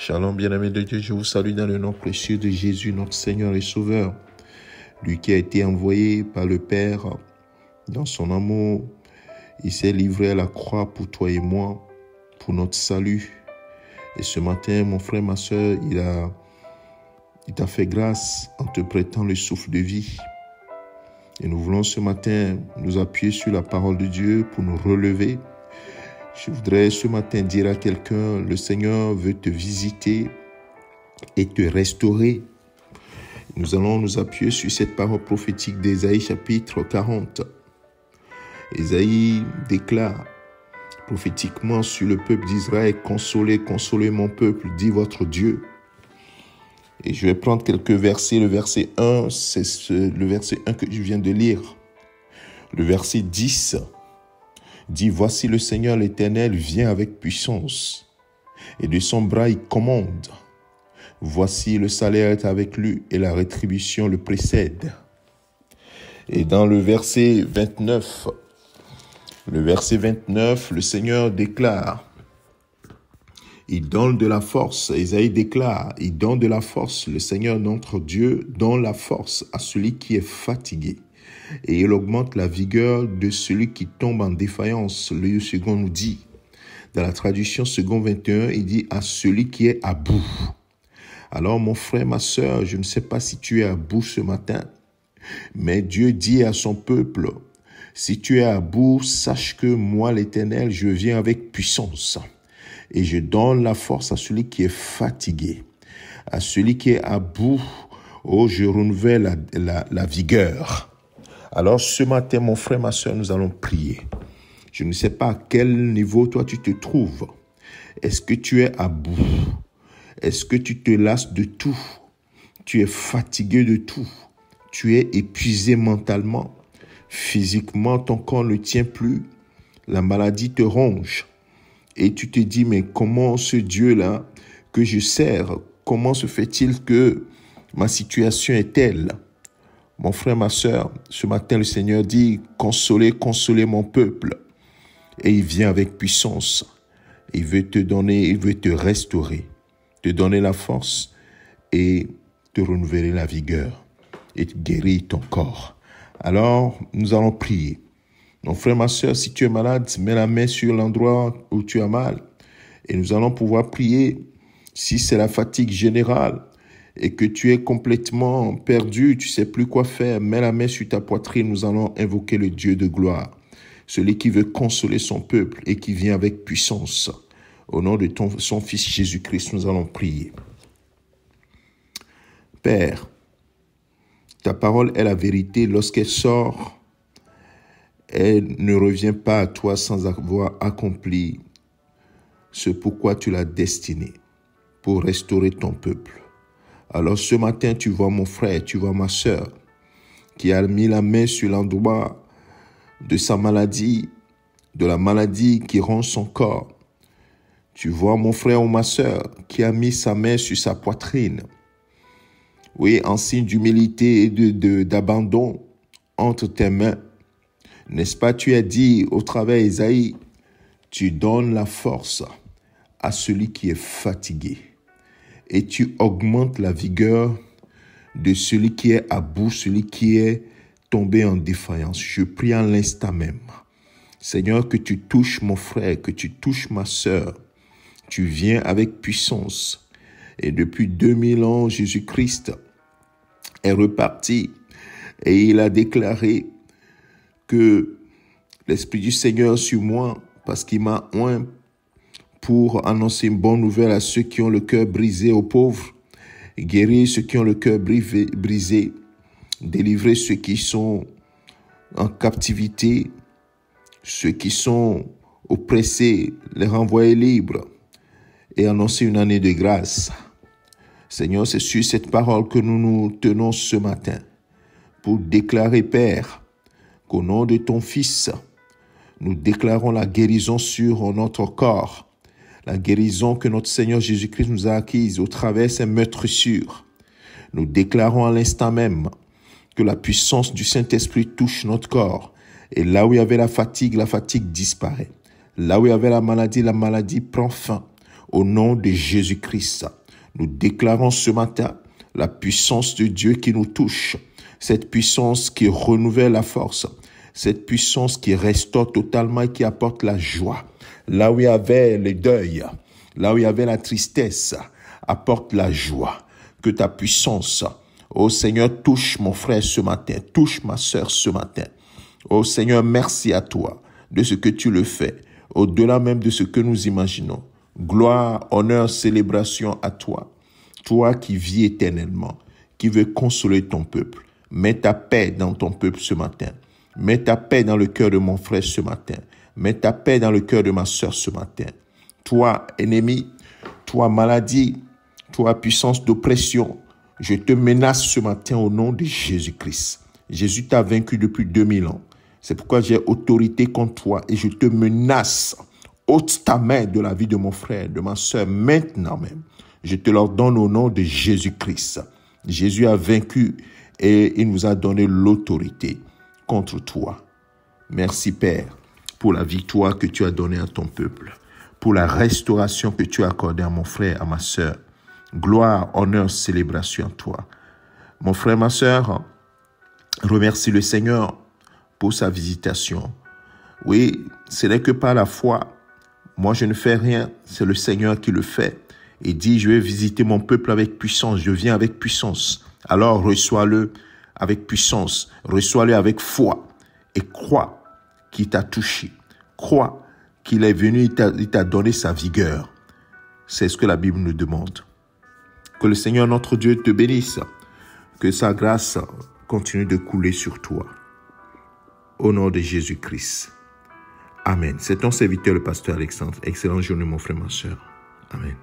Shalom, bien-aimés de Dieu, je vous salue dans le nom précieux de Jésus, notre Seigneur et Sauveur. Lui qui a été envoyé par le Père dans son amour. Il s'est livré à la croix pour toi et moi, pour notre salut. Et ce matin, mon frère, ma soeur, il t'a fait grâce en te prêtant le souffle de vie. Et nous voulons ce matin nous appuyer sur la parole de Dieu pour nous relever. Je voudrais ce matin dire à quelqu'un, le Seigneur veut te visiter et te restaurer. Nous allons nous appuyer sur cette parole prophétique d'Ésaïe chapitre 40. Ésaïe déclare prophétiquement sur le peuple d'Israël, consolez, consolez mon peuple, dit votre Dieu. Et je vais prendre quelques versets. Le verset 1, c'est le verset 1 que je viens de lire. Le verset 10 dit, voici le Seigneur l'Éternel vient avec puissance, et de son bras il commande. Voici le salaire est avec lui, et la rétribution le précède. Et dans le verset 29, le Seigneur déclare, il donne de la force, Ésaïe déclare, il donne de la force, le Seigneur notre Dieu donne la force à celui qui est fatigué. Et il augmente la vigueur de celui qui tombe en défaillance. Le second nous dit, dans la traduction second 21, il dit à celui qui est à bout. Alors mon frère, ma soeur, je ne sais pas si tu es à bout ce matin, mais Dieu dit à son peuple, si tu es à bout, sache que moi l'Éternel, je viens avec puissance et je donne la force à celui qui est fatigué, à celui qui est à bout. Oh, je renouvelle la vigueur. Alors ce matin, mon frère, ma soeur, nous allons prier. Je ne sais pas à quel niveau toi tu te trouves. Est-ce que tu es à bout? Est-ce que tu te lasses de tout? Tu es fatigué de tout? Tu es épuisé mentalement? Physiquement, ton corps ne tient plus? La maladie te ronge? Et tu te dis, mais comment ce Dieu-là que je sers, comment se fait-il que ma situation est telle? Mon frère, ma soeur, ce matin, le Seigneur dit, consolez, consolez mon peuple. Et il vient avec puissance. Il veut te donner, il veut te restaurer, te donner la force et te renouveler la vigueur et te guérir ton corps. Alors, nous allons prier. Mon frère, ma soeur, si tu es malade, mets la main sur l'endroit où tu as mal. Et nous allons pouvoir prier. Si c'est la fatigue générale, et que tu es complètement perdu, tu sais plus quoi faire, mets la main sur ta poitrine, nous allons invoquer le Dieu de gloire, celui qui veut consoler son peuple et qui vient avec puissance. Au nom de son Fils Jésus-Christ, nous allons prier. Père, ta parole est la vérité. Lorsqu'elle sort, elle ne revient pas à toi sans avoir accompli ce pourquoi tu l'as destinée, pour restaurer ton peuple. Alors ce matin, tu vois mon frère, tu vois ma soeur, qui a mis la main sur l'endroit de sa maladie, de la maladie qui ronge son corps. Tu vois mon frère ou ma soeur, qui a mis sa main sur sa poitrine. Oui, en signe d'humilité et d'abandon entre tes mains. N'est-ce pas, tu as dit au travers d'Ésaïe, tu donnes la force à celui qui est fatigué. Et tu augmentes la vigueur de celui qui est à bout, celui qui est tombé en défaillance. Je prie en l'instant même. Seigneur, que tu touches mon frère, que tu touches ma sœur. Tu viens avec puissance. Et depuis 2000 ans, Jésus-Christ est reparti. Et il a déclaré que l'Esprit du Seigneur sur moi, parce qu'il m'a oint pour annoncer une bonne nouvelle à ceux qui ont le cœur brisé, aux pauvres, guérir ceux qui ont le cœur brisé, délivrer ceux qui sont en captivité, ceux qui sont oppressés, les renvoyer libres et annoncer une année de grâce. Seigneur, c'est sur cette parole que nous nous tenons ce matin pour déclarer, Père, qu'au nom de ton Fils, nous déclarons la guérison sur notre corps, la guérison que notre Seigneur Jésus-Christ nous a acquise au travers de ses meurtrissures. Nous déclarons à l'instant même que la puissance du Saint-Esprit touche notre corps. Et là où il y avait la fatigue disparaît. Là où il y avait la maladie prend fin. Au nom de Jésus-Christ, nous déclarons ce matin la puissance de Dieu qui nous touche, cette puissance qui renouvelle la force, cette puissance qui restaure totalement et qui apporte la joie. Là où il y avait le deuil, là où il y avait la tristesse, apporte la joie. Que ta puissance, ô Seigneur, touche mon frère ce matin, touche ma sœur ce matin. Ô Seigneur, merci à toi de ce que tu le fais, au-delà même de ce que nous imaginons. Gloire, honneur, célébration à toi. Toi qui vis éternellement, qui veux consoler ton peuple. Mets ta paix dans ton peuple ce matin. Mets ta paix dans le cœur de mon frère ce matin. Mets ta paix dans le cœur de ma sœur ce matin. Toi, ennemi, toi, maladie, toi, puissance d'oppression, je te menace ce matin au nom de Jésus-Christ. Jésus t'a vaincu depuis 2000 ans. C'est pourquoi j'ai autorité contre toi et je te menace. Ôte ta main de la vie de mon frère, de ma sœur, maintenant même. Je te l'ordonne au nom de Jésus-Christ. Jésus a vaincu et il nous a donné l'autorité contre toi. Merci Père pour la victoire que tu as donnée à ton peuple, pour la restauration que tu as accordée à mon frère, à ma sœur. Gloire, honneur, célébration à toi. Mon frère, ma sœur, remercie le Seigneur pour sa visitation. Oui, ce n'est que par la foi. Moi, je ne fais rien, c'est le Seigneur qui le fait. Et dit, je vais visiter mon peuple avec puissance, je viens avec puissance. Alors reçois-le avec puissance, reçois-le avec foi et crois qu'il t'a touché. Crois qu'il est venu, il t'a donné sa vigueur. C'est ce que la Bible nous demande. Que le Seigneur notre Dieu te bénisse, que sa grâce continue de couler sur toi. Au nom de Jésus-Christ. Amen. C'est ton serviteur, le pasteur Alexandre. Excellente journée, mon frère, ma soeur. Amen.